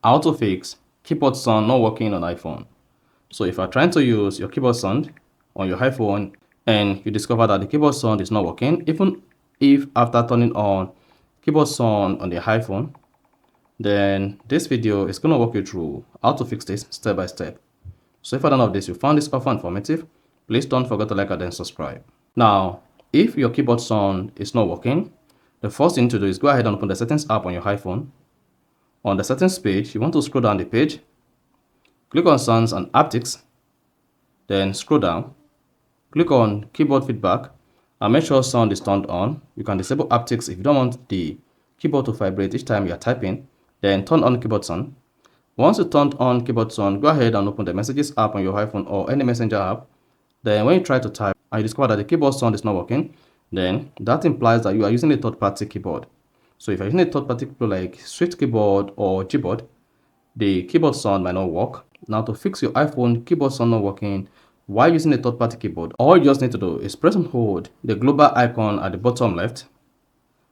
how to fix keyboard sound not working on iPhone. So if you're trying to use your keyboard sound on your iPhone and you discover that the keyboard sound is not working, even if after turning on keyboard sound on the iPhone, then this video is going to walk you through how to fix this step by step. So if none of this you found this offer informative, please don't forget to like and then subscribe. Now, if your keyboard sound is not working, the first thing to do is go ahead and open the settings app on your iPhone. On the settings page, you want to scroll down the page, click on sounds and haptics, then scroll down, click on keyboard feedback, and make sure sound is turned on. You can disable haptics if you don't want the keyboard to vibrate each time you are typing, then turn on keyboard sound. Once you turned on keyboard sound, go ahead and open the messages app on your iPhone or any messenger app. Then when you try to type and you discover that the keyboard sound is not working, then that implies that you are using a third-party keyboard. So if you're using a third-party keyboard like Swift keyboard or Gboard, the keyboard sound might not work. Now to fix your iPhone keyboard sound not working while using a third-party keyboard, all you just need to do is press and hold the global icon at the bottom left.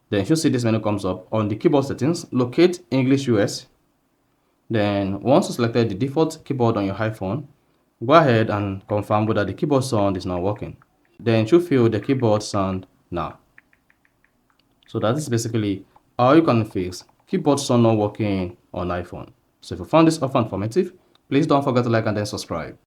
Then you should see this menu comes up. On the keyboard settings, locate English US. Then once you selected the default keyboard on your iPhone, go ahead and confirm whether the keyboard sound is not working. Then you should feel the keyboard sound now. So that is basically how you can fix keyboard sound not working on iPhone. So if you found this offer informative, please don't forget to like and then subscribe.